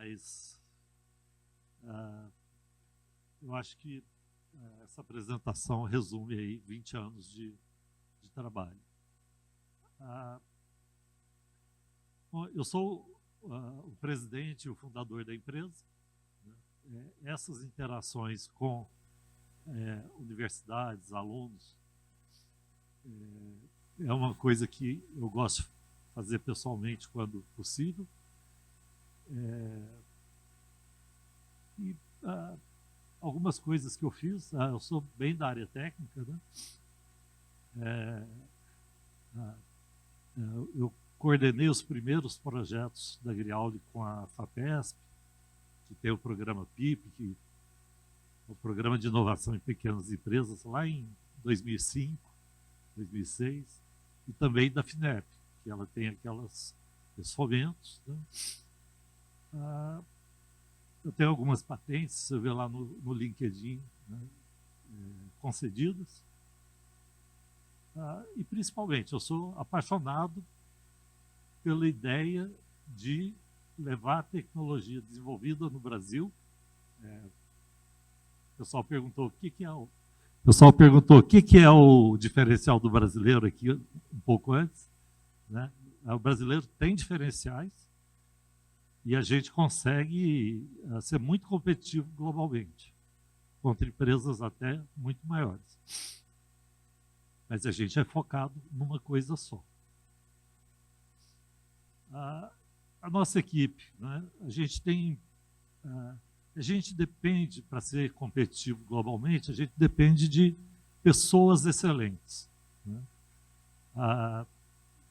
mas eu acho que essa apresentação resume aí 20 anos de trabalho. Bom, eu sou o presidente e o fundador da empresa. Né? Essas interações com universidades, alunos, é uma coisa que eu gosto de fazer pessoalmente quando possível. Algumas coisas que eu fiz, eu sou bem da área técnica, né? Eu coordenei os primeiros projetos da Griauli com a FAPESP, que tem o programa PIP, que é o Programa de Inovação em Pequenas Empresas, lá em 2005, 2006, e também da FINEP, que ela tem aqueles fomentos. Né? Eu tenho algumas patentes, você vê lá no LinkedIn, né, concedidas. E, principalmente, eu sou apaixonado pela ideia de levar a tecnologia desenvolvida no Brasil. O pessoal perguntou o que é o diferencial do brasileiro aqui, um pouco antes. Né? O brasileiro tem diferenciais e a gente consegue ser muito competitivo globalmente, contra empresas até muito maiores. Mas a gente é focado numa coisa só. A nossa equipe, né? A gente depende, para ser competitivo globalmente, a gente depende de pessoas excelentes. Né?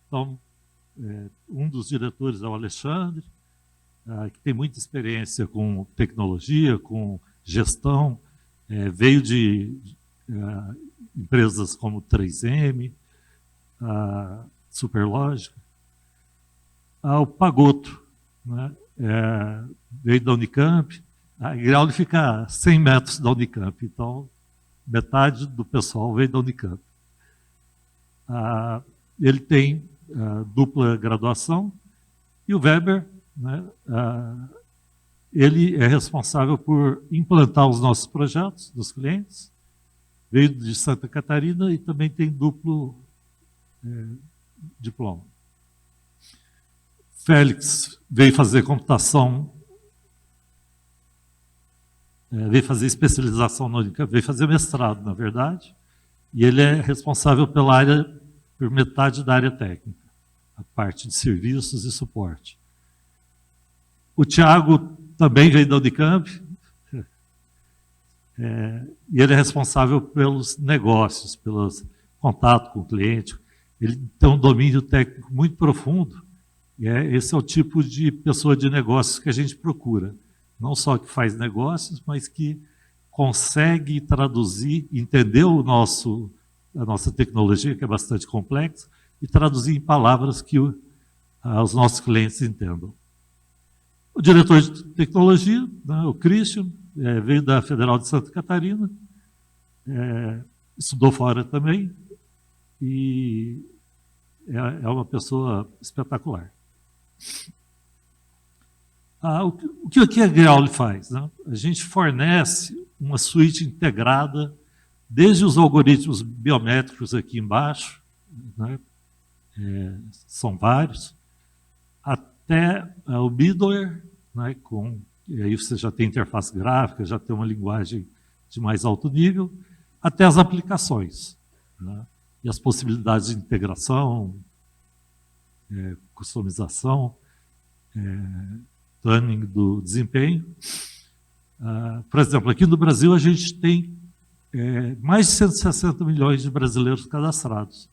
Então, um dos diretores é o Alexandre, que tem muita experiência com tecnologia, com gestão, veio de empresas como 3M, Superlógica. O Pagotto, né? Veio da Unicamp. A Griauli fica a 100 metros da Unicamp, então metade do pessoal veio da Unicamp. Ele tem dupla graduação, e o Weber, né? Ele é responsável por implantar os nossos projetos dos clientes, veio de Santa Catarina e também tem duplo diploma. Félix veio fazer computação, veio fazer especialização na Unicamp, veio fazer mestrado, na verdade, e ele é responsável por metade da área técnica, a parte de serviços e suporte. O Thiago também veio da Unicamp, e ele é responsável pelos negócios, pelos contatos com o cliente. Ele tem um domínio técnico muito profundo, e esse é o tipo de pessoa de negócios que a gente procura. Não só que faz negócios, mas que consegue traduzir, entender a nossa tecnologia, que é bastante complexa, e traduzir em palavras que os nossos clientes entendam. O diretor de tecnologia, né, o Christian, veio da Federal de Santa Catarina, estudou fora também, e é uma pessoa espetacular. O que a Griauli faz? Né? A gente fornece uma suíte integrada, desde os algoritmos biométricos aqui embaixo, né? São vários, até o middleware, né? E aí você já tem interface gráfica, já tem uma linguagem de mais alto nível, até as aplicações, né? E as possibilidades de integração, customização, tuning do desempenho. Por exemplo, aqui no Brasil a gente tem mais de 160 milhões de brasileiros cadastrados.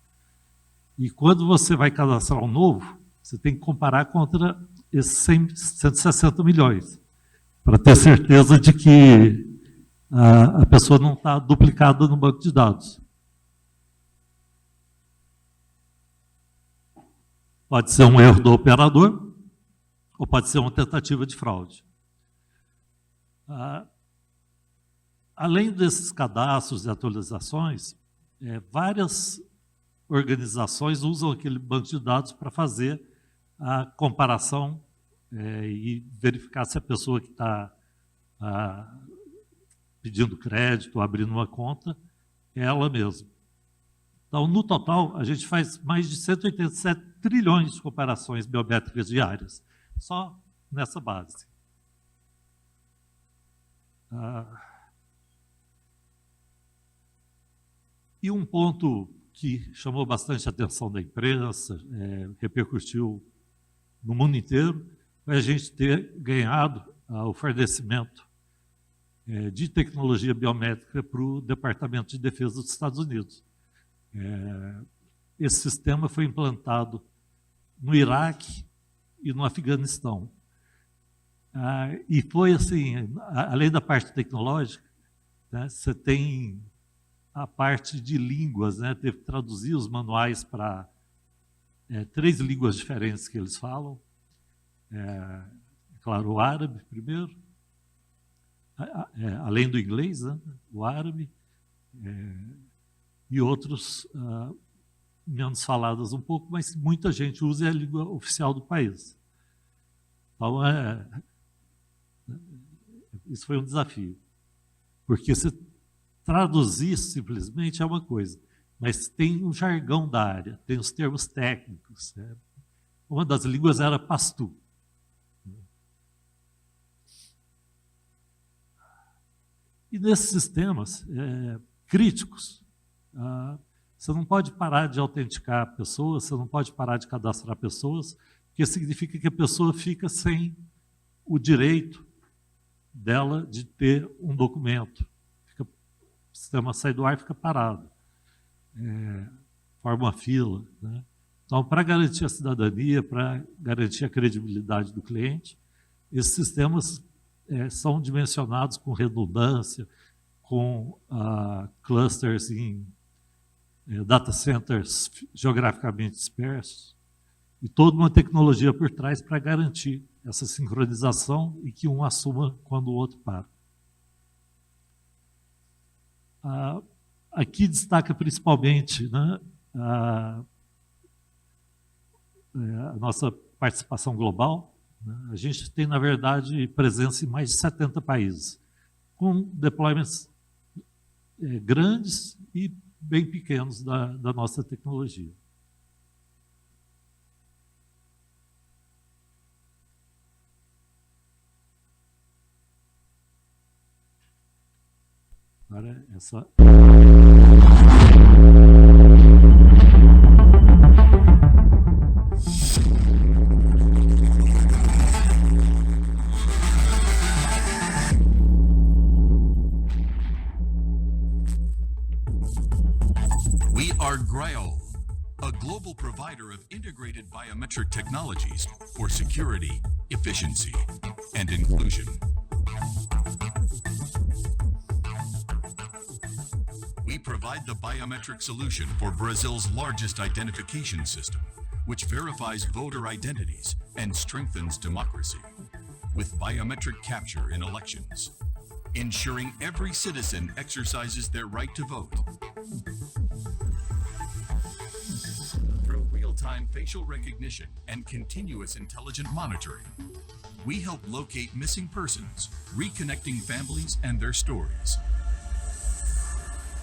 E quando você vai cadastrar um novo, você tem que comparar contra esses 160 milhões, para ter certeza de que a pessoa não está duplicada no banco de dados. Pode ser um erro do operador, ou pode ser uma tentativa de fraude. Além desses cadastros e atualizações, várias organizações usam aquele banco de dados para fazer a comparação e verificar se a pessoa que está pedindo crédito, abrindo uma conta, é ela mesma. Então, no total, a gente faz mais de 187 trilhões de comparações biométricas diárias, só nessa base. E um ponto que chamou bastante a atenção da imprensa, repercutiu no mundo inteiro, foi a gente ter ganhado o fornecimento de tecnologia biométrica para o Departamento de Defesa dos Estados Unidos. Esse sistema foi implantado no Iraque e no Afeganistão. E foi assim, além da parte tecnológica, né, você tem a parte de línguas, né, teve que traduzir os manuais para 3 línguas diferentes que eles falam. Claro, o árabe primeiro, além do inglês, né, o árabe, e outros menos faladas um pouco, mas muita gente usa a língua oficial do país. Então, isso foi um desafio, porque se traduzir simplesmente é uma coisa, mas tem um jargão da área, tem os termos técnicos. Né? Uma das línguas era pastu. E nesses sistemas críticos, você não pode parar de autenticar pessoas, você não pode parar de cadastrar pessoas, porque significa que a pessoa fica sem o direito dela de ter um documento. O sistema sai do ar e fica parado. Forma uma fila. Né? Então, para garantir a cidadania, para garantir a credibilidade do cliente, esses sistemas são dimensionados com redundância, com clusters em data centers geograficamente dispersos, e toda uma tecnologia por trás para garantir essa sincronização e que um assuma quando o outro para. Aqui destaca principalmente, né, a nossa participação global. Né? A gente tem, na verdade, presença em mais de 70 países, com deployments grandes e bem pequenos da nossa tecnologia. Agora, essa... We are Grail, a global provider of integrated biometric technologies for security, efficiency, and inclusion. We provide the biometric solution for Brazil's largest identification system, which verifies voter identities and strengthens democracy, with biometric capture in elections, ensuring every citizen exercises their right to vote. Through real-time facial recognition and continuous intelligent monitoring, we help locate missing persons, reconnecting families and their stories.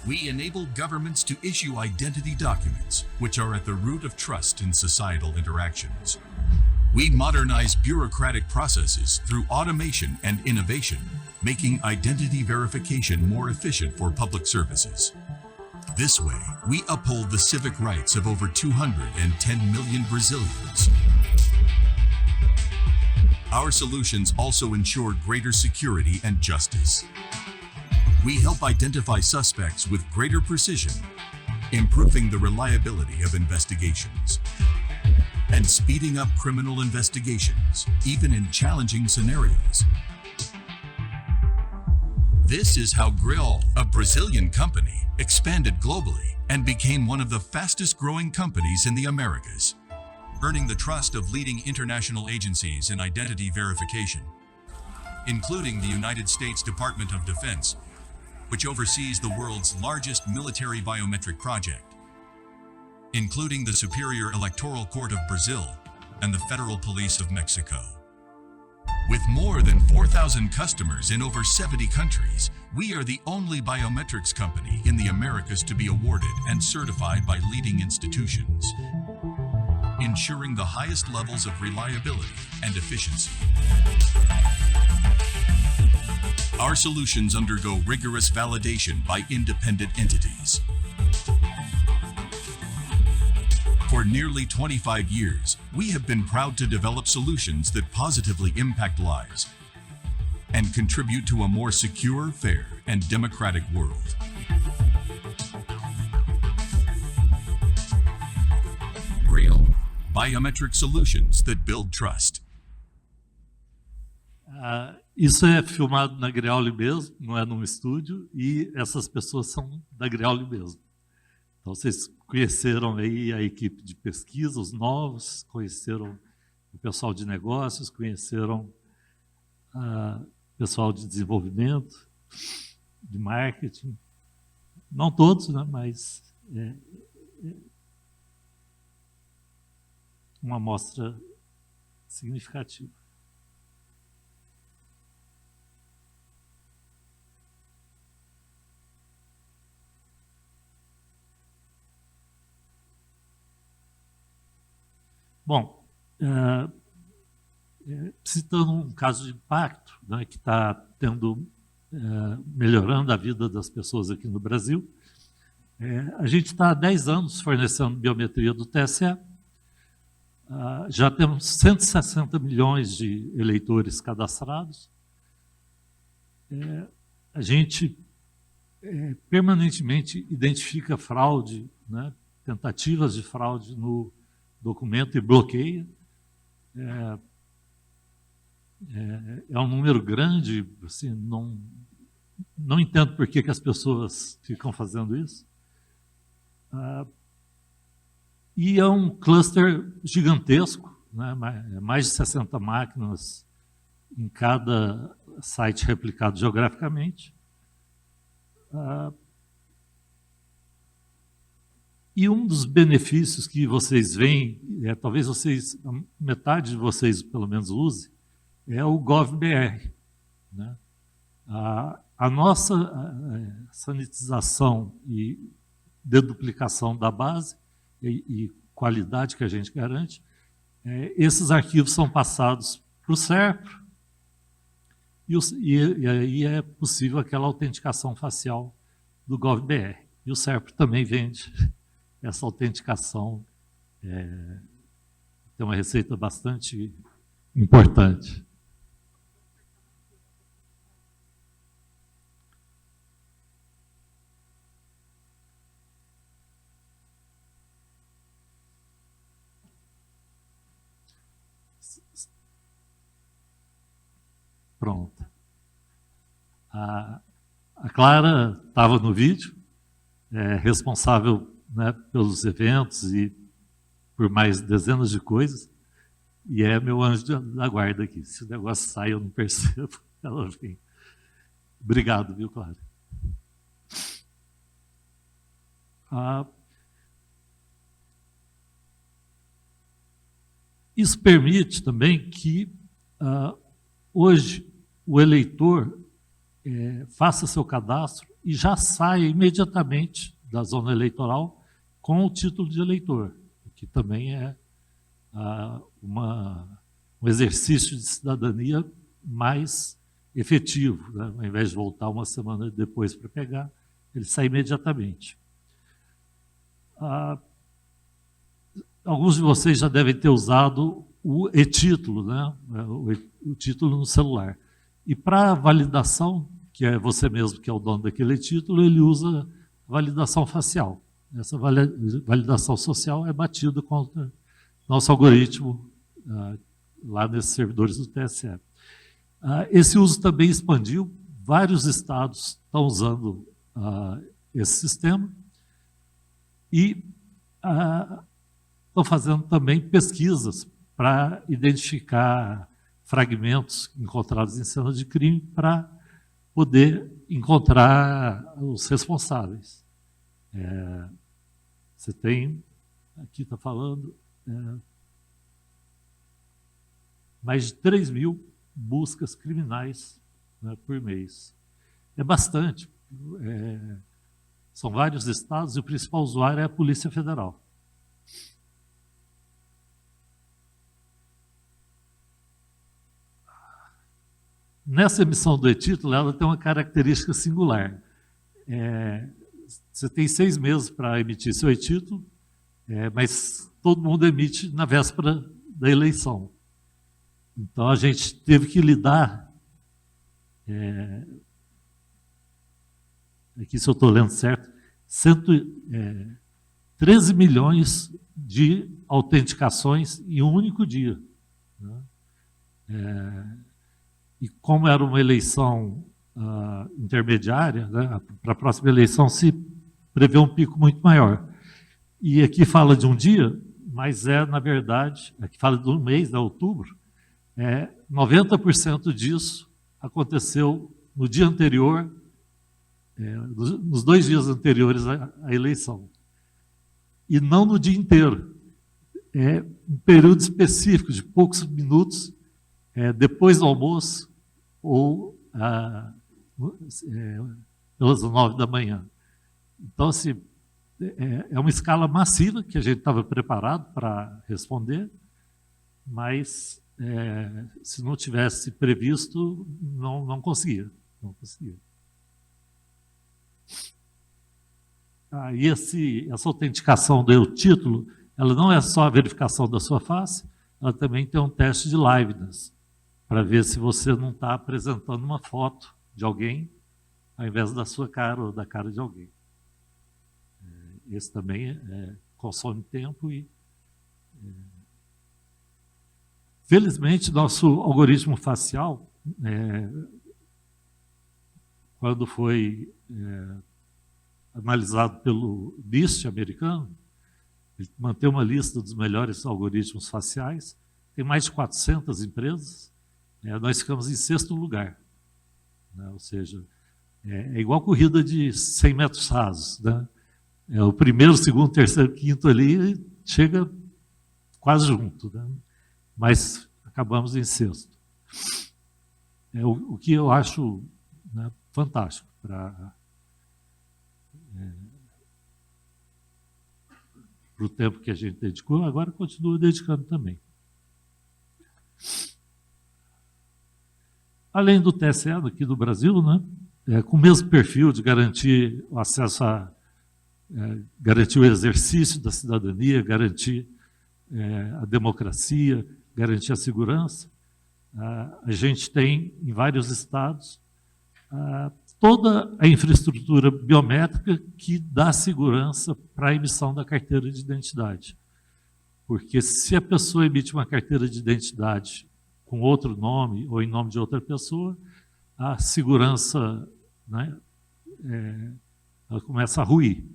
We enable governments to issue identity documents, which are at the root of trust in societal interactions. We modernize bureaucratic processes through automation and innovation, making identity verification more efficient for public services. This way, we uphold the civic rights of over 210 million Brazilians. Our solutions also ensure greater security and justice. We help identify suspects with greater precision, improving the reliability of investigations, and speeding up criminal investigations, even in challenging scenarios. This is how Grail, a Brazilian company, expanded globally and became one of the fastest growing companies in the Americas, earning the trust of leading international agencies in identity verification, including the United States Department of Defense, which oversees the world's largest military biometric project, including the Superior Electoral Court of Brazil and the Federal Police of Mexico. With more than 4,000 customers in over 70 countries, we are the only biometrics company in the Americas to be awarded and certified by leading institutions, ensuring the highest levels of reliability and efficiency. Our solutions undergo rigorous validation by independent entities. For nearly 25 years, we have been proud to develop solutions that positively impact lives and contribute to a more secure, fair, and democratic world. Real biometric solutions that build trust. Isso é filmado na Greauli mesmo, não é num estúdio, e essas pessoas são da Greauli mesmo. Então, vocês conheceram aí a equipe de pesquisa, os novos, conheceram o pessoal de negócios, conheceram o pessoal de desenvolvimento, de marketing. Não todos, né, mas uma amostra significativa. Bom, citando um caso de impacto, né, que está melhorando a vida das pessoas aqui no Brasil, a gente está há 10 anos fornecendo biometria do TSE, já temos 160 milhões de eleitores cadastrados, a gente permanentemente identifica fraude, né, tentativas de fraude no documento e bloqueia. É um número grande, assim, não entendo por que as pessoas ficam fazendo isso. E é um cluster gigantesco, né, mais de 60 máquinas em cada site replicado geograficamente. E um dos benefícios que vocês veem, talvez metade de vocês pelo menos use, é o GovBR, né? A nossa sanitização e deduplicação da base e qualidade que a gente garante, esses arquivos são passados para o SERPRO e aí é possível aquela autenticação facial do GovBR. E o SERPRO também vende essa autenticação, tem uma receita bastante importante. Pronto. A Clara estava no vídeo, responsável, né, pelos eventos e por mais dezenas de coisas, e é meu anjo da guarda aqui. Se o negócio sai, eu não percebo, ela vem. Obrigado, viu, Clara? Isso permite também que, hoje, o eleitor faça seu cadastro e já saia imediatamente da zona eleitoral com o título de eleitor, que também é um exercício de cidadania mais efetivo, né? Ao invés de voltar uma semana depois para pegar, ele sai imediatamente. Alguns de vocês já devem ter usado o e-título, né? O título no celular. E para validação, que é você mesmo que é o dono daquele título, ele usa validação facial. Essa validação social é batida contra nosso algoritmo lá nesses servidores do TSE. Esse uso também expandiu, vários estados estão usando esse sistema e estão fazendo também pesquisas para identificar fragmentos encontrados em cena de crime para poder encontrar os responsáveis. Você tem, aqui está falando, mais de 3 mil buscas criminais, né, por mês. É bastante. São vários estados e o principal usuário é a Polícia Federal. Nessa emissão do e-título, ela tem uma característica singular. Você tem 6 meses para emitir seu e-título, mas todo mundo emite na véspera da eleição. Então, a gente teve que lidar, aqui se eu estou lendo certo, 13 milhões de autenticações em um único dia, né? E como era uma eleição intermediária, né, para a próxima eleição se prevê um pico muito maior. E aqui fala de um dia, mas na verdade, aqui fala de um mês, de outubro, 90% disso aconteceu no dia anterior, nos 2 dias anteriores à eleição. E não no dia inteiro. Um período específico de poucos minutos, depois do almoço ou pelas 9 da manhã. Então, assim, é uma escala massiva que a gente estava preparado para responder, mas se não tivesse previsto, não conseguia. Não conseguia. E essa autenticação do título, ela não é só a verificação da sua face, ela também tem um teste de liveness, para ver se você não está apresentando uma foto de alguém, ao invés da sua cara ou da cara de alguém. Esse também consome tempo e... Felizmente, nosso algoritmo facial, quando foi analisado pelo NIST americano, ele mantém uma lista dos melhores algoritmos faciais, tem mais de 400 empresas, nós ficamos em 6º lugar, né? Ou seja, é igual corrida de 100 metros rasos, né? O primeiro, segundo, terceiro, quinto ali chega quase junto, né? Mas acabamos em 6º. O que eu acho, né, fantástico para o tempo que a gente dedicou, agora continua dedicando também. Além do TSE aqui do Brasil, né, com o mesmo perfil de garantir o acesso garantir o exercício da cidadania, garantir a democracia, garantir a segurança, a gente tem em vários estados toda a infraestrutura biométrica que dá segurança para a emissão da carteira de identidade. Porque se a pessoa emite uma carteira de identidade com outro nome ou em nome de outra pessoa, a segurança, né, ela começa a ruir.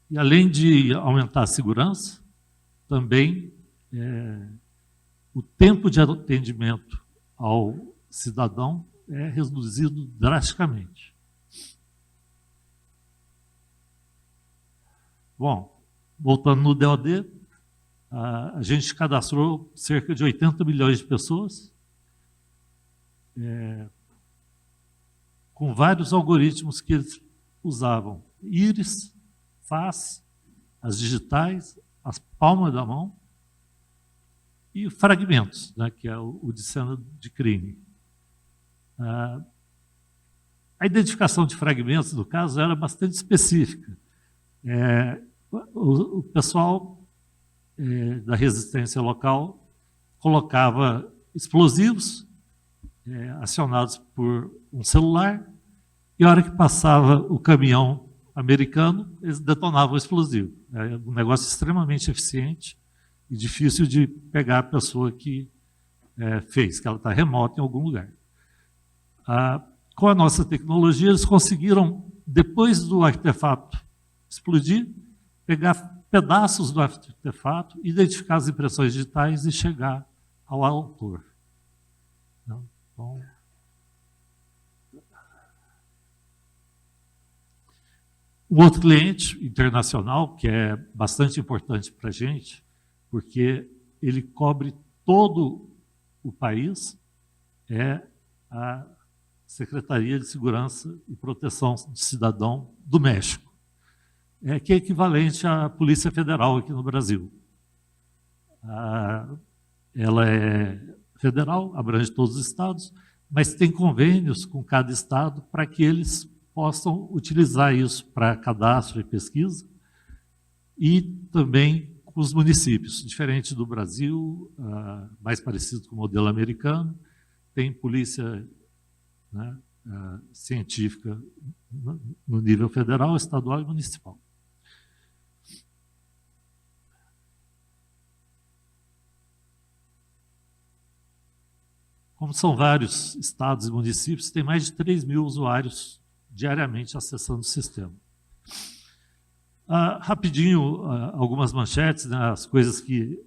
E além de aumentar a segurança, também o tempo de atendimento ao cidadão é reduzido drasticamente. Bom, voltando no DOD, a gente cadastrou cerca de 80 milhões de pessoas, com vários algoritmos que eles usavam. Íris, face, as digitais, as palmas da mão e fragmentos, né, que é o de cena de crime. A identificação de fragmentos, no caso, era bastante específica. O pessoal da resistência local colocava explosivos acionados por um celular e a hora que passava o caminhão americano, eles detonavam o explosivo. É um negócio extremamente eficiente e difícil de pegar a pessoa que fez, que ela está remota em algum lugar. Com a nossa tecnologia, eles conseguiram, depois do artefato explodir, pegar pedaços do artefato, identificar as impressões digitais e chegar ao autor. Então, Um outro cliente internacional, que é bastante importante para a gente, porque ele cobre todo o país, é a Secretaria de Segurança e Proteção do Cidadão do México, que é equivalente à Polícia Federal aqui no Brasil. Ela é federal, abrange todos os estados, mas tem convênios com cada estado para que eles possam utilizar isso para cadastro e pesquisa, e também com os municípios. Diferente do Brasil, mais parecido com o modelo americano, tem polícia, né, científica no nível federal, estadual e municipal. Como são vários estados e municípios, tem mais de 3 mil usuários diariamente acessando o sistema. Rapidinho, algumas manchetes, né, as coisas que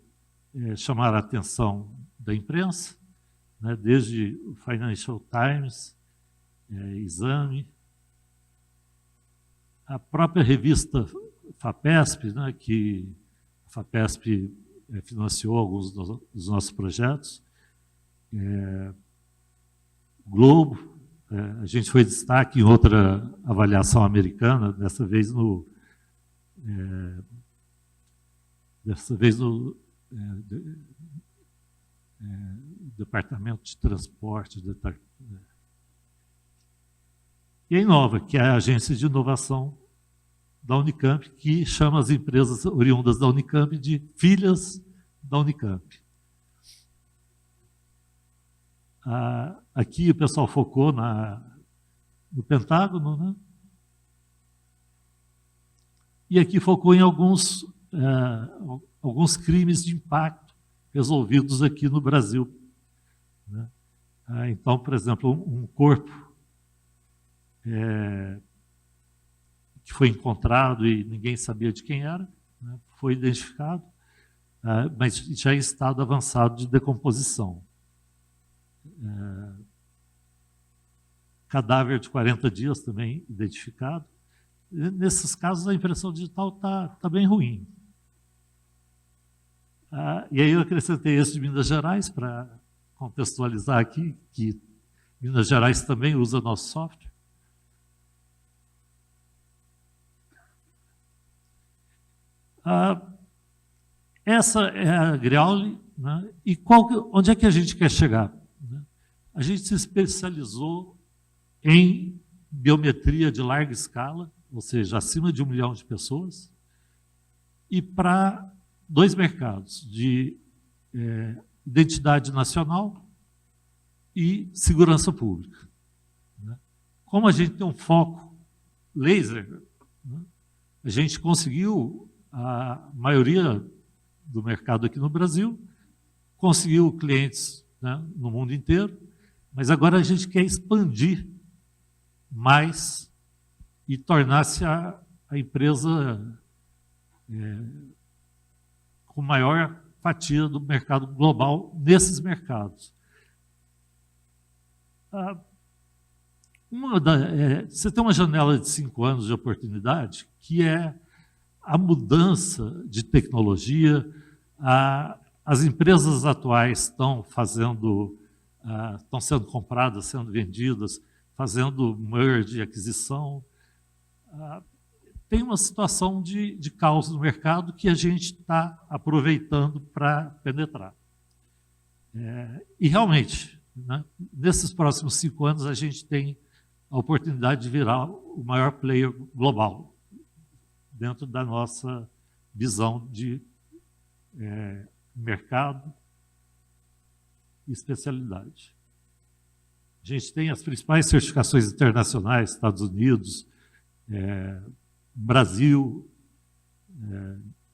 chamaram a atenção da imprensa, né, desde o Financial Times, Exame, a própria revista FAPESP, né, que a FAPESP financiou alguns dos nossos projetos, Globo, a gente foi destaque em outra avaliação americana, dessa vez no Departamento de Transporte. E a Inova, que é a agência de inovação da Unicamp, que chama as empresas oriundas da Unicamp de filhas da Unicamp. Aqui o pessoal focou no Pentágono, né? E aqui focou em alguns crimes de impacto resolvidos aqui no Brasil, né? Então, por exemplo, um corpo que foi encontrado e ninguém sabia de quem era, né? Foi identificado, mas já em estado avançado de decomposição. Cadáver de 40 dias também identificado. Nesses casos, a impressão digital tá bem ruim. E aí eu acrescentei esse de Minas Gerais para contextualizar aqui, que Minas Gerais também usa nosso software. Essa é a Griauli, né? E onde é que a gente quer chegar? A gente se especializou em biometria de larga escala, ou seja, acima de 1 milhão de pessoas, e para 2 mercados, de identidade nacional e segurança pública, né? Como a gente tem um foco laser, né, a gente conseguiu a maioria do mercado aqui no Brasil, conseguiu clientes, né, no mundo inteiro, mas agora a gente quer expandir mais e tornar-se a empresa com maior fatia do mercado global nesses mercados. Você tem uma janela de 5 anos de oportunidade, que é a mudança de tecnologia. As empresas atuais estão sendo compradas, sendo vendidas, fazendo merge, aquisição. Tem uma situação de caos no mercado que a gente está aproveitando para penetrar. E realmente, né, nesses próximos 5 anos, a gente tem a oportunidade de virar o maior player global, dentro da nossa visão de mercado e especialidade. A gente tem as principais certificações internacionais, Estados Unidos, Brasil,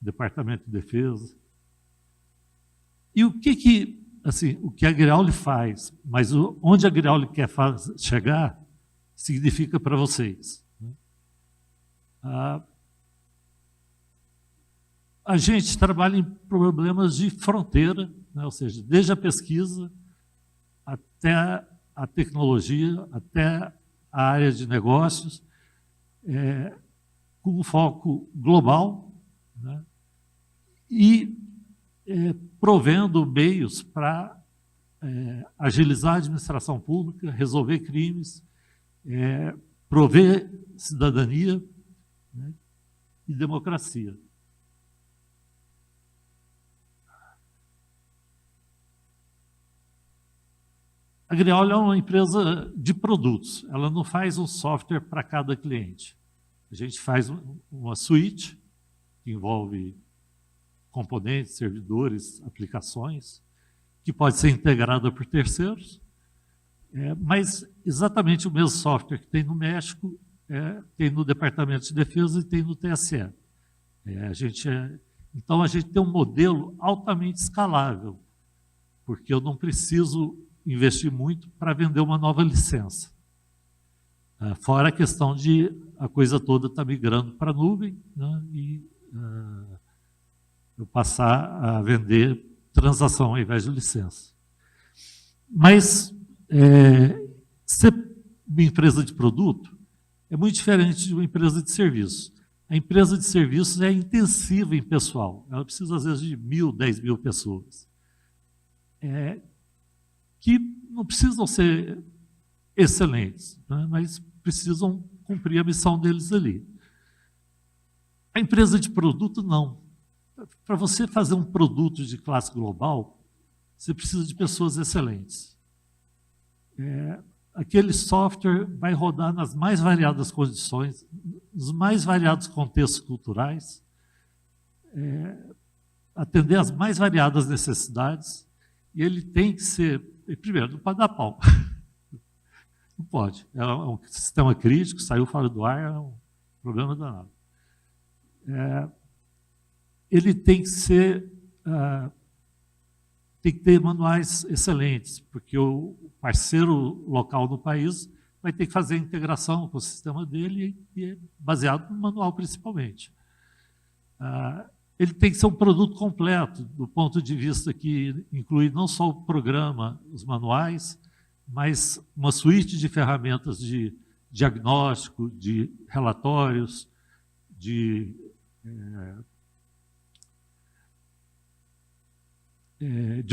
Departamento de Defesa. E o que a Griauli faz, mas onde a Griauli quer chegar, significa para vocês, né? A gente trabalha em problemas de fronteira, né? Ou seja, desde a pesquisa até a tecnologia, até a área de negócios. com um foco global, né, e provendo meios para agilizar a administração pública, resolver crimes, prover cidadania, né, e democracia. A Grioli é uma empresa de produtos, ela não faz um software para cada cliente. A gente faz uma suíte que envolve componentes, servidores, aplicações, que pode ser integrada por terceiros, mas exatamente o mesmo software que tem no México, tem no Departamento de Defesa e tem no TSE. Então, a gente tem um modelo altamente escalável, porque eu não preciso investir muito para vender uma nova licença. Fora a questão de a coisa toda estar migrando para a nuvem, né, e eu passar a vender transação ao invés de licença. Mas ser uma empresa de produto é muito diferente de uma empresa de serviço. A empresa de serviços é intensiva em pessoal. Ela precisa, às vezes, de 1.000, 10.000 pessoas. Que não precisam ser excelentes, né, mas precisam cumprir a missão deles ali. A empresa de produto, não. Para você fazer um produto de classe global, você precisa de pessoas excelentes. Aquele software vai rodar nas mais variadas condições, nos mais variados contextos culturais, atender às mais variadas necessidades, e ele tem que ser, primeiro, não pode dar pau. Não pode. É um sistema crítico, saiu fora do ar, é um problema danado. Ele tem que ser, tem que ter manuais excelentes, porque o parceiro local no país vai ter que fazer a integração com o sistema dele, e é baseado no manual principalmente. Ele tem que ser um produto completo, do ponto de vista que inclui não só o programa, os manuais, mas uma suíte de ferramentas de diagnóstico, de relatórios, de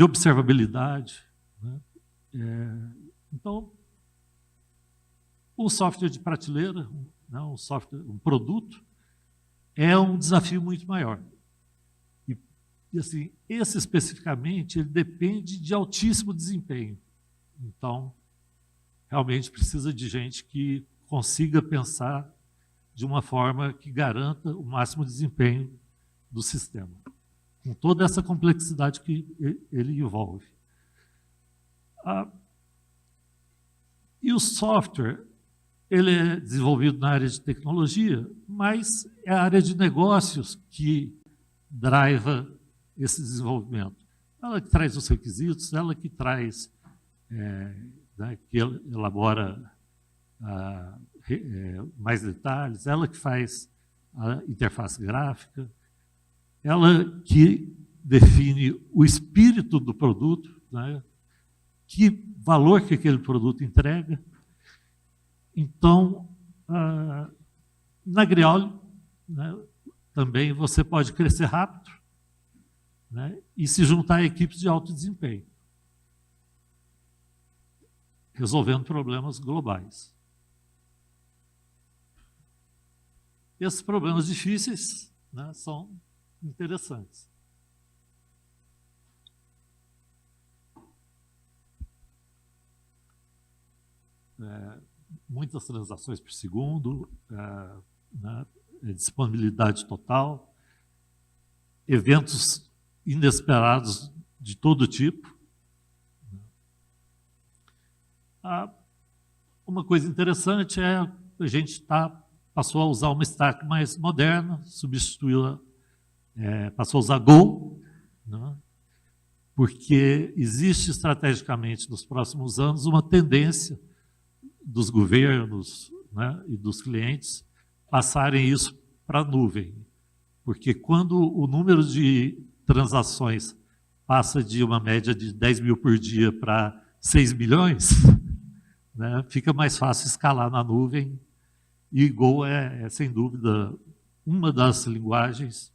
observabilidade, né? Então, um software de prateleira, né, um produto, é um desafio muito maior. E assim, esse especificamente, ele depende de altíssimo desempenho. Então, realmente precisa de gente que consiga pensar de uma forma que garanta o máximo desempenho do sistema, com toda essa complexidade que ele envolve. E o software, ele é desenvolvido na área de tecnologia, mas é a área de negócios que driva esse desenvolvimento. Ela que traz os requisitos, ela que traz, né, que elabora mais detalhes, ela que faz a interface gráfica, ela que define o espírito do produto, né, que valor que aquele produto entrega. Então, na Grioli, né, também você pode crescer rápido, né, e se juntar a equipes de alto desempenho, resolvendo problemas globais. Esses problemas difíceis, né, são interessantes. Muitas transações por segundo, né, disponibilidade total, eventos inesperados de todo tipo. Uma coisa interessante é a gente passou a usar uma stack mais moderna, substituiu-a, passou a usar Go, né, porque existe estrategicamente nos próximos anos uma tendência dos governos, né, e dos clientes passarem isso para a nuvem. Porque quando o número de transações passa de uma média de 10 mil por dia para 6 milhões, né, fica mais fácil escalar na nuvem, e Go sem dúvida, uma das linguagens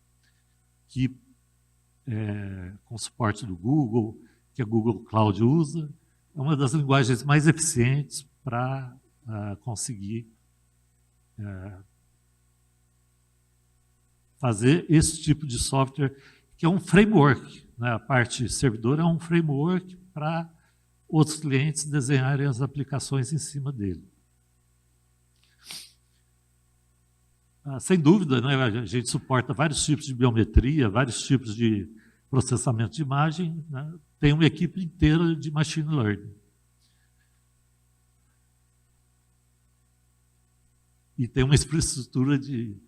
que, com suporte do Google, que a Google Cloud usa, é uma das linguagens mais eficientes para conseguir fazer esse tipo de software, que é um framework, né? A parte servidor é um framework para outros clientes desenharem as aplicações em cima dele. Sem dúvida, né, a gente suporta vários tipos de biometria, vários tipos de processamento de imagem, né? Tem uma equipe inteira de machine learning. E tem uma infraestrutura de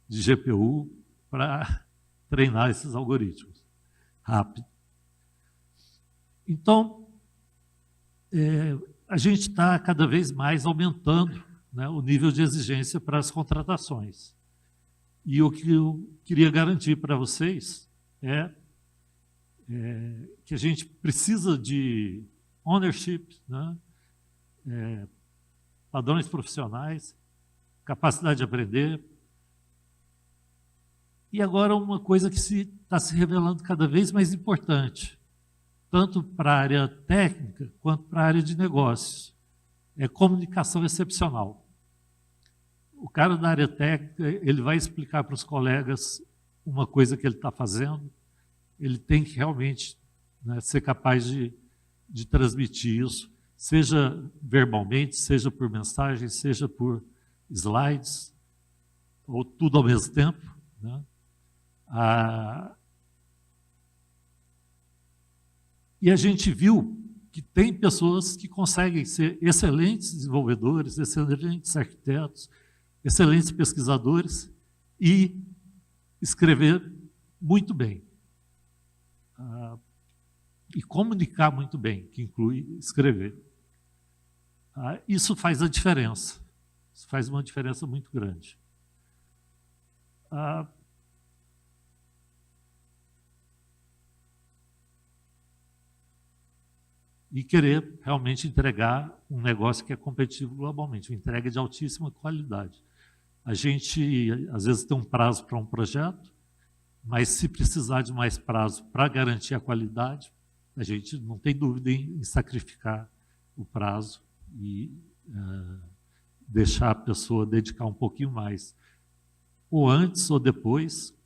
GPU para treinar esses algoritmos rápido. Então, a gente está cada vez mais aumentando, né, o nível de exigência para as contratações. E o que eu queria garantir para vocês é que a gente precisa de ownership, né, padrões profissionais, capacidade de aprender. E agora uma coisa que está se revelando cada vez mais importante, tanto para a área técnica quanto para a área de negócios, é comunicação excepcional. O cara da área técnica, ele vai explicar para os colegas uma coisa que ele está fazendo, ele tem que realmente, né, ser capaz de transmitir isso, seja verbalmente, seja por mensagem, seja por slides, ou tudo ao mesmo tempo, né? E a gente viu que tem pessoas que conseguem ser excelentes desenvolvedores, excelentes arquitetos, excelentes pesquisadores e escrever muito bem. E comunicar muito bem, que inclui escrever. Isso faz a diferença. Isso faz uma diferença muito grande. E querer realmente entregar um negócio que é competitivo globalmente, uma entrega de altíssima qualidade. A gente, às vezes, tem um prazo para um projeto, mas se precisar de mais prazo para garantir a qualidade, a gente não tem dúvida em sacrificar o prazo e deixar a pessoa dedicar um pouquinho mais, ou antes ou depois,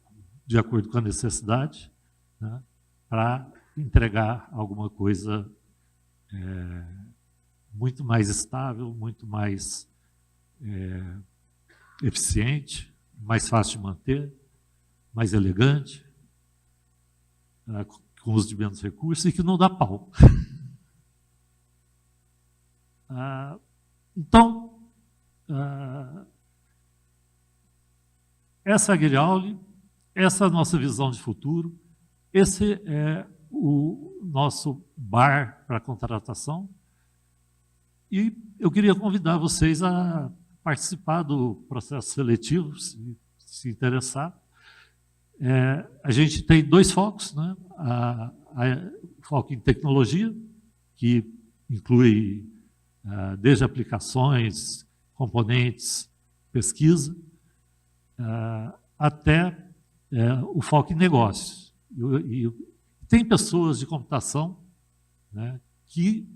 de acordo com a necessidade, né, para entregar alguma coisa muito mais estável, muito mais eficiente, mais fácil de manter, mais elegante, com uso de menos recursos e que não dá pau. Então, essa é a Guilherme, essa é a nossa visão de futuro, esse é o nosso bar para contratação. E eu queria convidar vocês a participar do processo seletivo, se interessar. A gente tem 2 focos, né? Foco em tecnologia, que inclui desde aplicações, componentes, pesquisa, até o foco em negócios. E tem pessoas de computação, né, que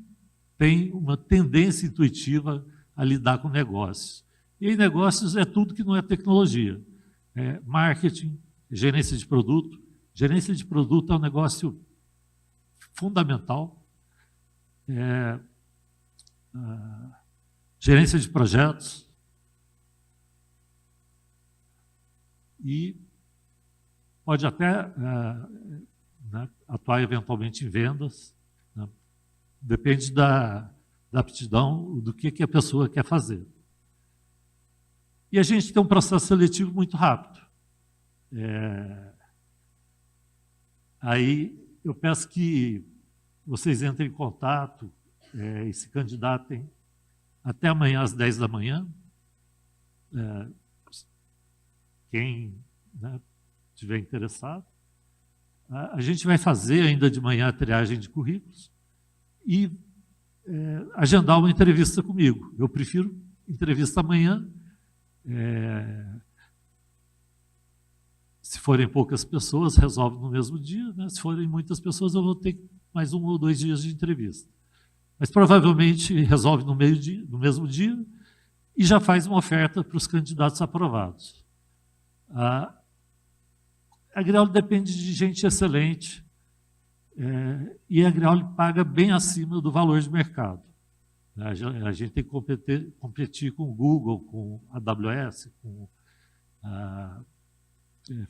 têm uma tendência intuitiva a lidar com negócios. E negócios é tudo que não é tecnologia. Marketing, gerência de produto. Gerência de produto é um negócio fundamental. Gerência de projetos. E pode até né, atuar eventualmente em vendas. Né? Depende da aptidão, do que a pessoa quer fazer. E a gente tem um processo seletivo muito rápido. Aí eu peço que vocês entrem em contato e se candidatem até amanhã às 10 da manhã. Quem, né, estiver interessado. A gente vai fazer ainda de manhã a triagem de currículos e agendar uma entrevista comigo. Eu prefiro entrevista amanhã, Se forem poucas pessoas, resolve no mesmo dia, né? Se forem muitas pessoas, eu vou ter mais 1 ou 2 dias de entrevista. Mas provavelmente resolve no mesmo dia e já faz uma oferta para os candidatos aprovados. A Agrioli depende de gente excelente, e a Agrioli paga bem acima do valor de mercado. A gente tem que competir com o Google, com a AWS, com a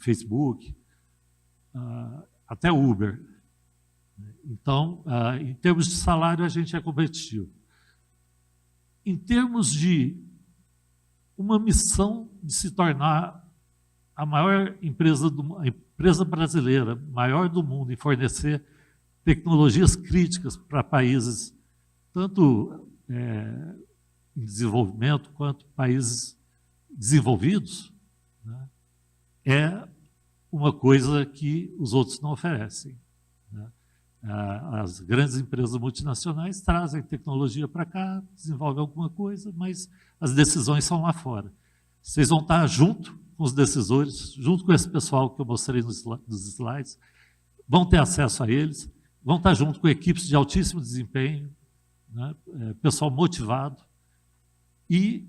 Facebook, até Uber. Então, em termos de salário, a gente é competitivo. Em termos de uma missão de se tornar a maior empresa, a empresa brasileira, maior do mundo, em fornecer tecnologias críticas para países, tanto em desenvolvimento quanto países desenvolvidos, né, é uma coisa que os outros não oferecem, né? As grandes empresas multinacionais trazem tecnologia para cá, desenvolvem alguma coisa, mas as decisões são lá fora. Vocês vão estar junto com os decisores, junto com esse pessoal que eu mostrei nos slides, vão ter acesso a eles, vão estar junto com equipes de altíssimo desempenho, né, pessoal motivado e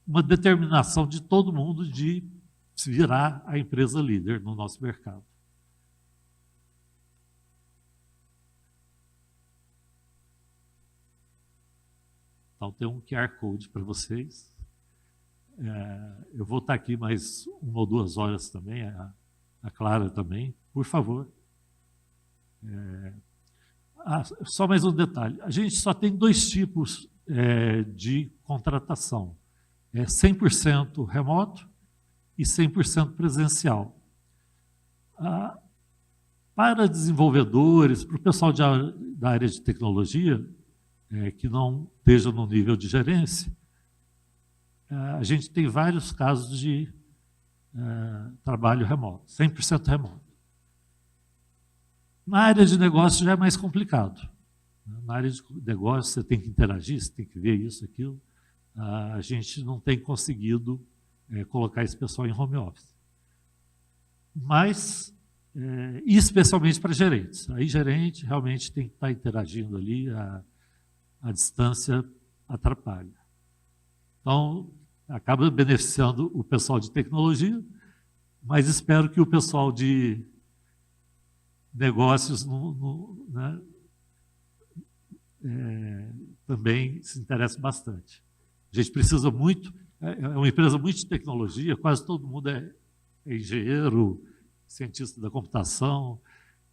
uma determinação de todo mundo de se virar a empresa líder no nosso mercado. Então, tem um QR Code para vocês. Eu vou estar aqui mais 1 ou 2 horas também, a Clara também, por favor. Só mais um detalhe. A gente só tem 2 tipos de contratação. 100% remoto e 100% presencial. Para desenvolvedores, para o pessoal da área de tecnologia, que não esteja no nível de gerência, a gente tem vários casos de trabalho remoto, 100% remoto. Na área de negócio já é mais complicado. Na área de negócio você tem que interagir, você tem que ver isso, aquilo. A gente não tem conseguido colocar esse pessoal em home office. Mas, especialmente para gerentes. Aí gerente realmente tem que estar interagindo ali, a distância atrapalha. Então, acaba beneficiando o pessoal de tecnologia, mas espero que o pessoal de negócios né, também se interesse bastante. A gente precisa muito, é uma empresa muito de tecnologia, quase todo mundo é engenheiro, cientista da computação,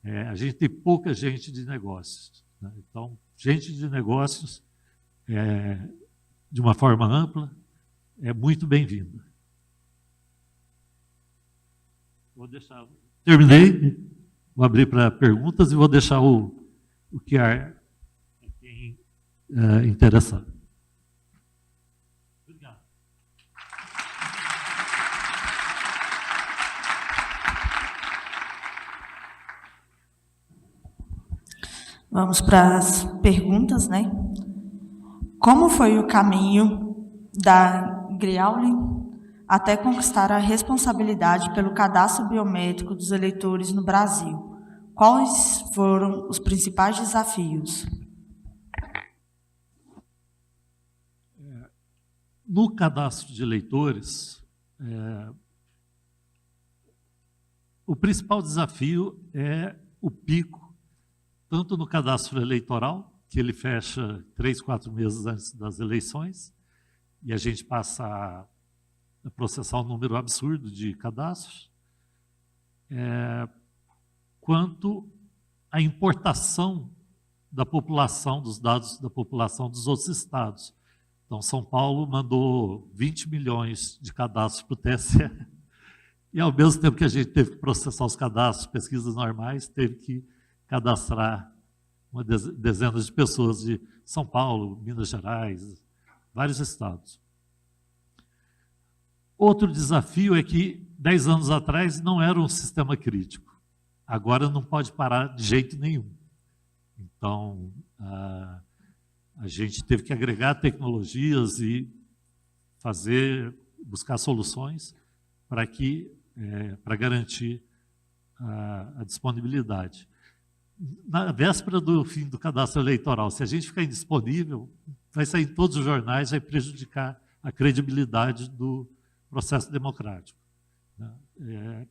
a gente tem pouca gente de negócios, né? Então, gente de negócios, de uma forma ampla, é muito bem-vinda. Vou deixar. Terminei, vou abrir para perguntas e vou deixar o QR para quem interessar. Obrigado. Vamos para as perguntas, né? Como foi o caminho da Agrioli até conquistar a responsabilidade pelo cadastro biométrico dos eleitores no Brasil? Quais foram os principais desafios? No cadastro de eleitores, o principal desafio é o pico, tanto no cadastro eleitoral, que ele fecha 3, 4 meses antes das eleições, e a gente passa a processar um número absurdo de cadastros, quanto a importação da população, dos dados da população dos outros estados. Então, São Paulo mandou 20 milhões de cadastros para o TSE, e ao mesmo tempo que a gente teve que processar os cadastros, pesquisas normais, teve que cadastrar uma dezena de pessoas de São Paulo, Minas Gerais, vários estados. Outro desafio é que 10 anos atrás não era um sistema crítico. Agora não pode parar de jeito nenhum. Então, a gente teve que agregar tecnologias e buscar soluções para garantir a disponibilidade. Na véspera do fim do cadastro eleitoral, se a gente ficar indisponível, vai sair em todos os jornais, vai prejudicar a credibilidade do processo democrático. É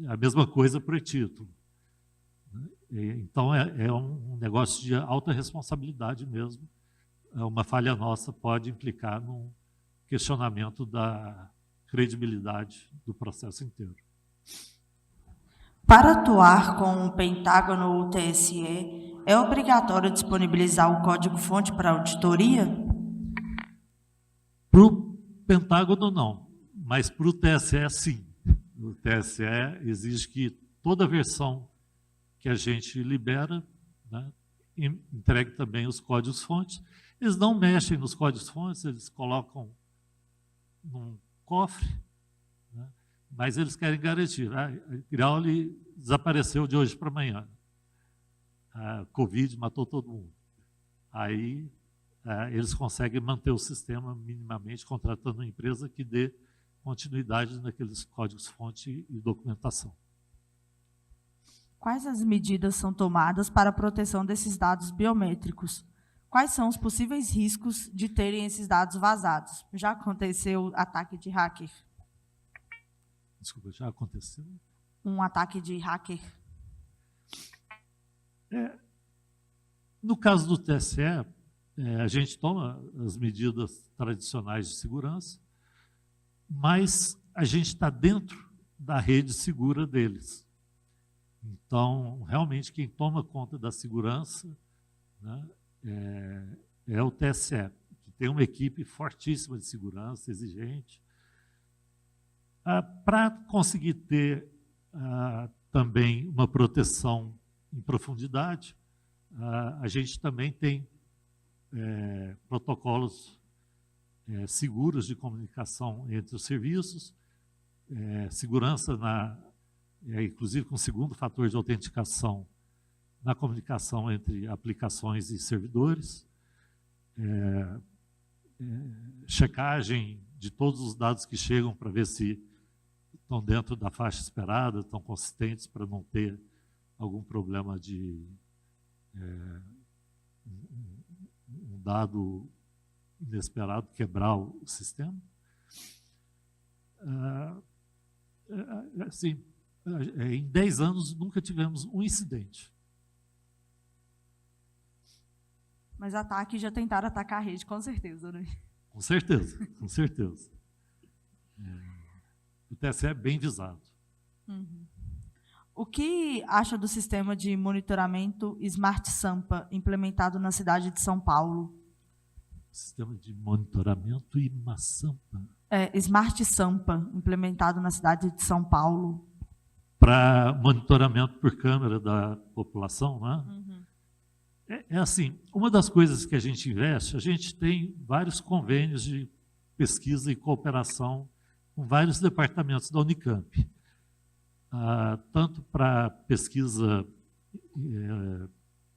a mesma coisa para o título. Então, é um negócio de alta responsabilidade mesmo. Uma falha nossa pode implicar num questionamento da credibilidade do processo inteiro. Para atuar com o Pentágono ou o TSE, é obrigatório disponibilizar o código-fonte para auditoria? Para o Pentágono, não, mas para o TSE, sim. O TSE exige que toda versão que a gente libera, né, entregue também os códigos-fontes. Eles não mexem nos códigos-fontes, eles colocam num cofre, né, mas eles querem garantir. A Griauli desapareceu de hoje para amanhã. A Covid matou todo mundo. Aí eles conseguem manter o sistema minimamente, contratando uma empresa que dê continuidade naqueles códigos-fonte e documentação. Quais as medidas são tomadas para a proteção desses dados biométricos? Quais são os possíveis riscos de terem esses dados vazados? Já aconteceu ataque de hacker? Desculpa, já aconteceu? Um ataque de hacker? No caso do TSE, a gente toma as medidas tradicionais de segurança, mas a gente está dentro da rede segura deles. Então, realmente, quem toma conta da segurança, né, é o TSE, que tem uma equipe fortíssima de segurança, exigente. Para conseguir ter também uma proteção em profundidade, a gente também tem protocolos seguros de comunicação entre os serviços, segurança inclusive com o segundo fator de autenticação na comunicação entre aplicações e servidores, checagem de todos os dados que chegam para ver se estão dentro da faixa esperada, estão consistentes para não ter algum problema de um dado inesperado quebrar o sistema. Assim, em 10 anos nunca tivemos um incidente. Mas ataque já tentaram atacar a rede, com certeza, né? Com certeza, com certeza. O TSE é bem visado. Uhum. O que acha do sistema de monitoramento Smart Sampa, implementado na cidade de São Paulo? Sistema de monitoramento e Sampa. Smart Sampa, implementado na cidade de São Paulo. Para monitoramento por câmera da população, né? Uhum. É assim, uma das coisas que a gente investe, a gente tem vários convênios de pesquisa e cooperação com vários departamentos da Unicamp. Tanto para pesquisa,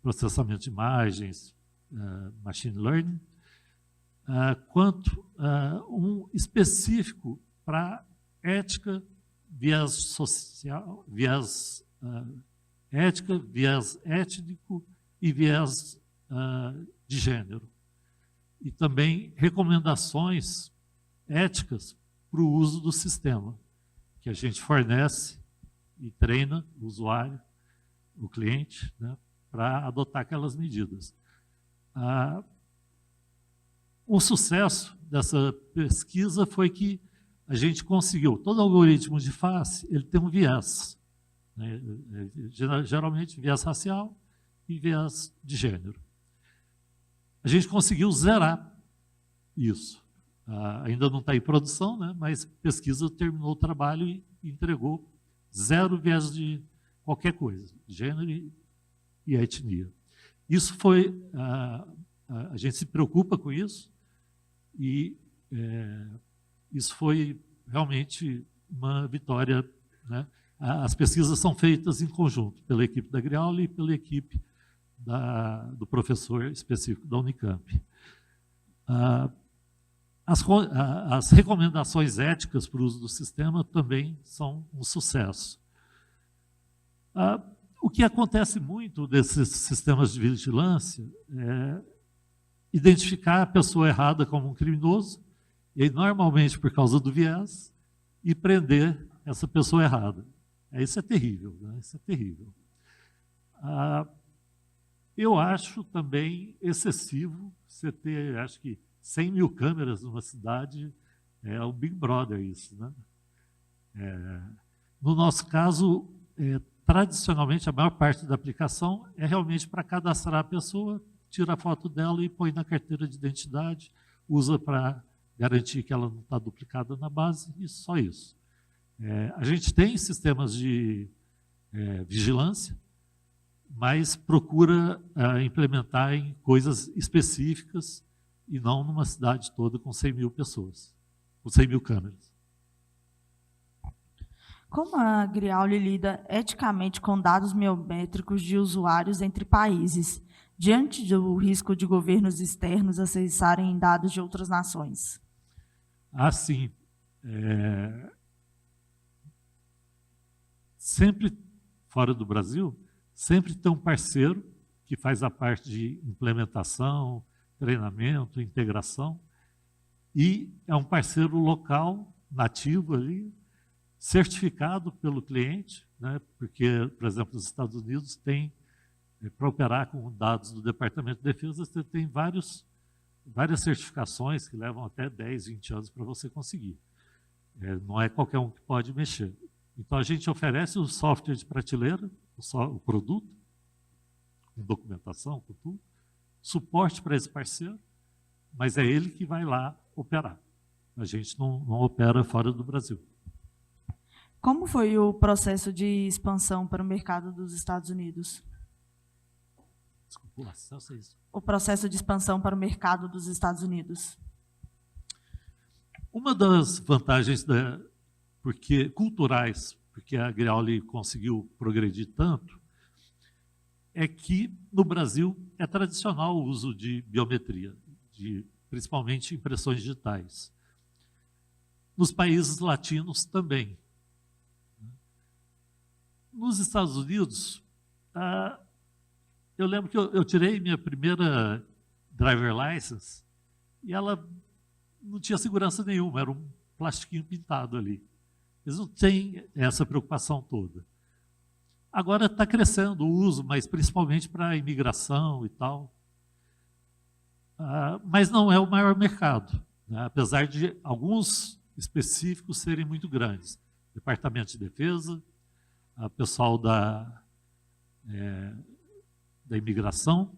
processamento de imagens, machine learning, quanto um específico para ética, viés social, viés ética, viés étnico e viés de gênero. E também recomendações éticas para o uso do sistema, que a gente fornece e treina o usuário, o cliente, né, para adotar aquelas medidas. O sucesso dessa pesquisa foi que a gente conseguiu, todo algoritmo de face, ele tem um viés, né, geralmente viés racial e viés de gênero. A gente conseguiu zerar isso. Ainda não está em produção, né, mas pesquisa terminou o trabalho e entregou 0 viés de qualquer coisa, gênero e etnia. Isso foi, a gente se preocupa com isso e isso foi realmente uma vitória, né? As pesquisas são feitas em conjunto pela equipe da Griauli e pela equipe do professor específico da Unicamp. As recomendações éticas para o uso do sistema também são um sucesso. O que acontece muito desses sistemas de vigilância é identificar a pessoa errada como um criminoso, e aí, normalmente por causa do viés, e prender essa pessoa errada. Isso é terrível, né? Isso é terrível. Eu acho também excessivo você ter, acho que, 100 mil câmeras numa cidade, é o Big Brother isso, né? No nosso caso, tradicionalmente, a maior parte da aplicação é realmente para cadastrar a pessoa, tira a foto dela e põe na carteira de identidade, usa para garantir que ela não está duplicada na base, e só isso. A gente tem sistemas de vigilância, mas procura implementar em coisas específicas e não numa cidade toda com 100 mil pessoas, com 100 mil câmeras. Como a Griauli lida eticamente com dados biométricos de usuários entre países, diante do risco de governos externos acessarem dados de outras nações? Sim. Sempre fora do Brasil, sempre tem um parceiro que faz a parte de implementação, treinamento, integração, e é um parceiro local, nativo ali, certificado pelo cliente, né? Porque, por exemplo, os Estados Unidos tem, para operar com dados do Departamento de Defesa, você tem várias certificações que levam até 10, 20 anos para você conseguir. Não é qualquer um que pode mexer. Então, a gente oferece o software de prateleira, o produto, com documentação, com tudo, suporte para esse parceiro, mas é ele que vai lá operar. A gente não opera fora do Brasil. Como foi o processo de expansão para o mercado dos Estados Unidos? Desculpa, o acesso é isso. O processo de expansão para o mercado dos Estados Unidos. Uma das vantagens culturais, porque a Griauli conseguiu progredir tanto, é que no Brasil é tradicional o uso de biometria, principalmente impressões digitais. Nos países latinos também. Nos Estados Unidos, eu lembro que eu tirei minha primeira driver license e ela não tinha segurança nenhuma, era um plastiquinho pintado ali. Eles não têm essa preocupação toda. Agora está crescendo o uso, mas principalmente para a imigração e tal. Mas não é o maior mercado, né? Apesar de alguns específicos serem muito grandes. Departamento de Defesa, pessoal da imigração,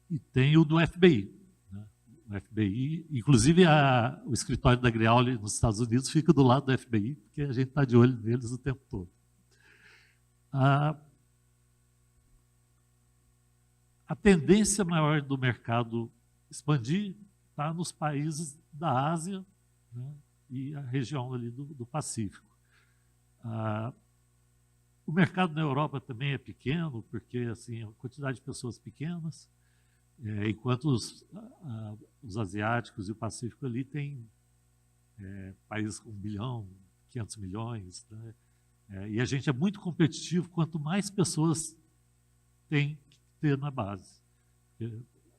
e tem o do FBI. Né? O FBI, inclusive o escritório da Griauli nos Estados Unidos fica do lado do FBI, porque a gente está de olho neles o tempo todo. A tendência maior do mercado expandir está nos países da Ásia, né, e a região ali do Pacífico. O mercado na Europa também é pequeno, porque assim, a quantidade de pessoas pequenas, enquanto os asiáticos e o Pacífico ali tem países com 1 bilhão, 500 milhões, né? E a gente é muito competitivo quanto mais pessoas tem que ter na base.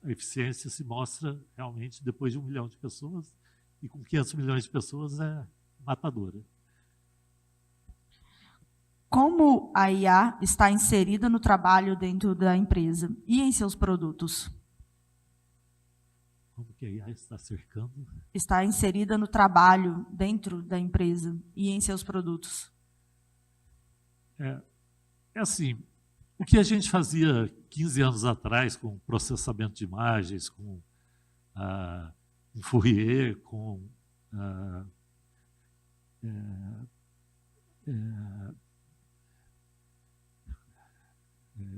A eficiência se mostra realmente depois de 1 milhão de pessoas, e com 500 milhões de pessoas é matadora. Como a IA está inserida no trabalho dentro da empresa e em seus produtos? Como que a IA está cercando? Está inserida no trabalho dentro da empresa e em seus produtos. É assim, o que a gente fazia 15 anos atrás com processamento de imagens, com Fourier, com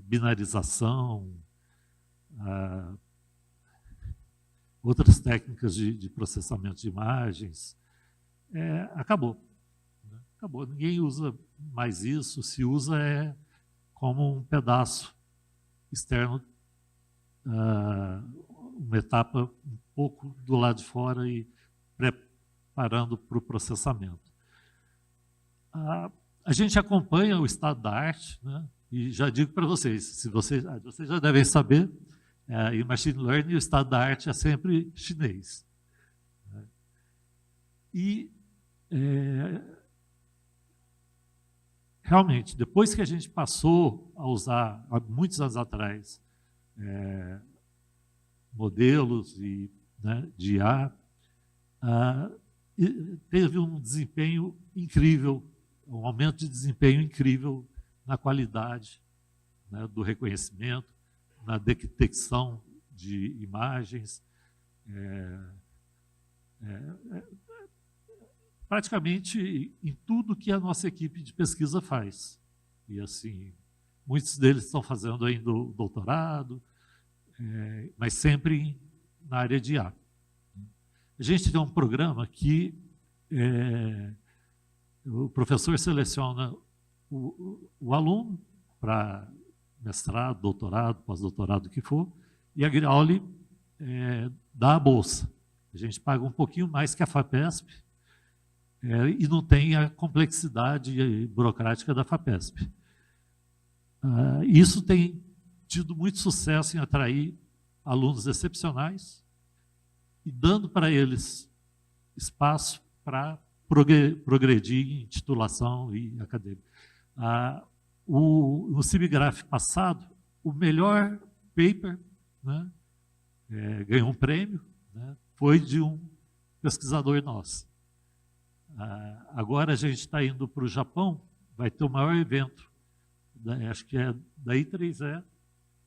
binarização, outras técnicas de processamento de imagens, acabou. Né? Acabou. Ninguém usa mais isso, se usa como um pedaço externo uma etapa um pouco do lado de fora e preparando para o processamento. A gente acompanha o estado da arte, né? E já digo para vocês, se vocês já devem saber, em Machine Learning o estado da arte é sempre chinês. E, realmente, depois que a gente passou a usar, há muitos anos atrás, modelos de IA, teve um desempenho incrível, um aumento de desempenho incrível na qualidade, né, do reconhecimento, na detecção de imagens, praticamente em tudo que a nossa equipe de pesquisa faz. E assim, muitos deles estão fazendo ainda o doutorado, mas sempre na área de IA. A gente tem um programa que o professor seleciona o aluno para mestrado, doutorado, pós-doutorado, o que for, e a Griauli dá a bolsa. A gente paga um pouquinho mais que a FAPESP, e não tem a complexidade burocrática da FAPESP. Isso tem tido muito sucesso em atrair alunos excepcionais e dando para eles espaço para progredir em titulação e acadêmica. No CIBGRAPH passado, o melhor paper, né, ganhou um prêmio, né, foi de um pesquisador nosso. Agora a gente está indo para o Japão, vai ter o maior evento, acho que é da I3E,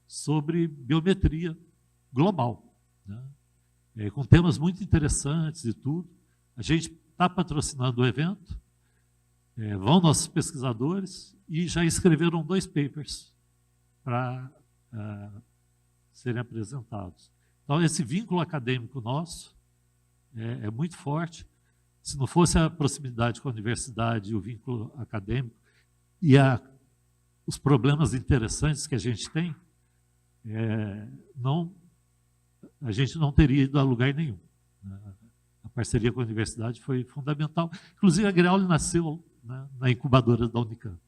sobre biometria global, né, com temas muito interessantes e tudo. A gente está patrocinando o evento, vão nossos pesquisadores e já escreveram 2 papers para serem apresentados. Então, esse vínculo acadêmico nosso é muito forte. Se não fosse a proximidade com a universidade e o vínculo acadêmico e os problemas interessantes que a gente tem, a gente não teria ido a lugar nenhum. A parceria com a universidade foi fundamental. Inclusive, a Griauli nasceu, né, na incubadora da Unicamp.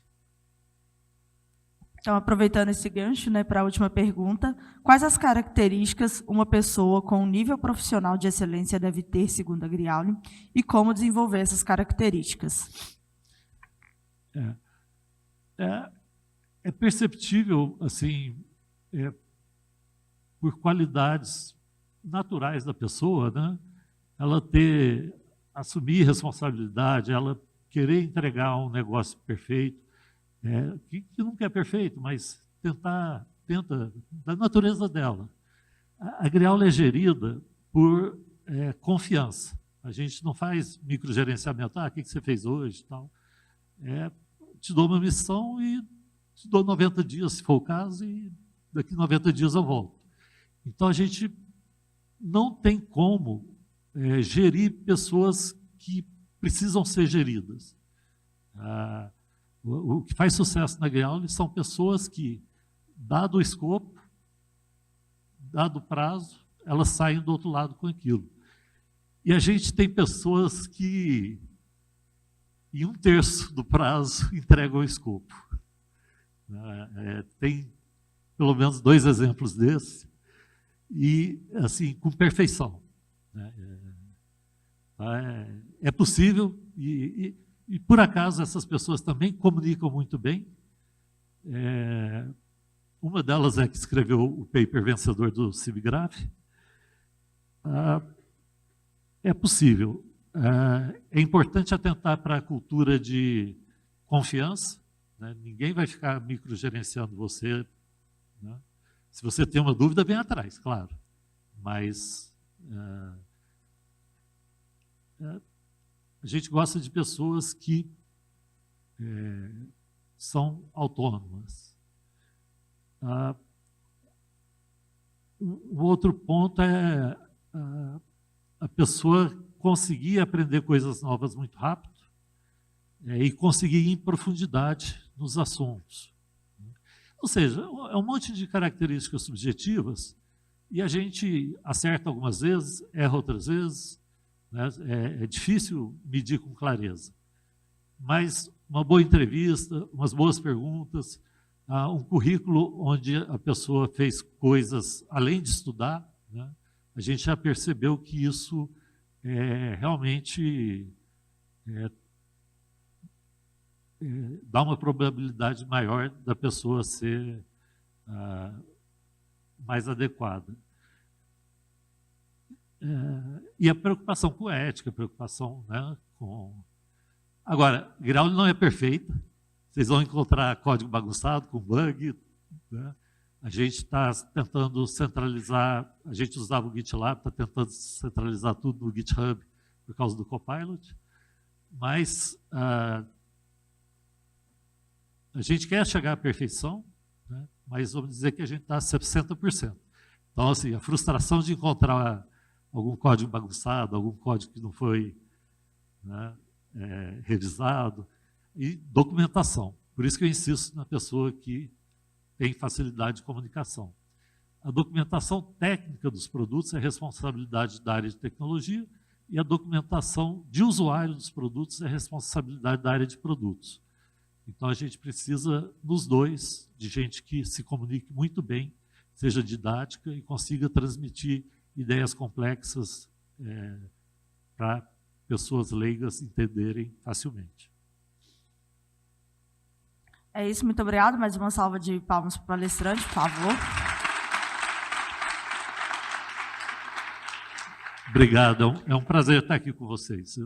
Então, aproveitando esse gancho, né, para a última pergunta, quais as características uma pessoa com um nível profissional de excelência deve ter, segundo a Griauli, e como desenvolver essas características? É perceptível, assim, por qualidades naturais da pessoa, né, ela assumir responsabilidade, ela querer entregar um negócio perfeito, que nunca é perfeito, mas tenta, da natureza dela. A Griauli é gerida por confiança. A gente não faz microgerenciamento, o que você fez hoje, tal. Te dou uma missão e te dou 90 dias, se for o caso, e daqui 90 dias eu volto. Então, a gente não tem como gerir pessoas que precisam ser geridas. O que faz sucesso na Griauli são pessoas que, dado o escopo, dado o prazo, elas saem do outro lado com aquilo. E a gente tem pessoas que, em 1/3 do prazo, entregam o escopo. Tem pelo menos 2 exemplos desses, e assim, com perfeição. É possível, e por acaso essas pessoas também comunicam muito bem. Uma delas é que escreveu o paper vencedor do CIBGRAPH. É possível. É importante atentar para a cultura de confiança, né? Ninguém vai ficar microgerenciando você, né? Se você tem uma dúvida, vem atrás, claro. Mas a gente gosta de pessoas que são autônomas. O outro ponto é a pessoa conseguir aprender coisas novas muito rápido e conseguir ir em profundidade nos assuntos. Ou seja, é um monte de características subjetivas, E a gente acerta algumas vezes, erra outras vezes, né? É difícil medir com clareza. Mas uma boa entrevista, umas boas perguntas, um currículo onde a pessoa fez coisas além de estudar, né? A gente já percebeu que isso realmente dá uma probabilidade maior da pessoa ser mais adequada. E a preocupação com ética, a preocupação, né, com... Agora, Griauli não é perfeita, vocês vão encontrar código bagunçado, com bug, né? A gente está tentando centralizar, a gente usava o GitLab, está tentando centralizar tudo no GitHub por causa do Copilot, mas a gente quer chegar à perfeição, né? Mas vamos dizer que a gente está a 60%. Então, assim, a frustração de encontrar algum código bagunçado, algum código que não foi, né, revisado, e documentação. Por isso que eu insisto na pessoa que tem facilidade de comunicação. A documentação técnica dos produtos é responsabilidade da área de tecnologia e a documentação de usuário dos produtos é responsabilidade da área de produtos. Então, a gente precisa, nos dois, de gente que se comunique muito bem, seja didática e consiga transmitir ideias complexas para pessoas leigas entenderem facilmente. É isso, muito obrigada. Mais uma salva de palmas para o palestrante, por favor. Obrigado, é um prazer estar aqui com vocês.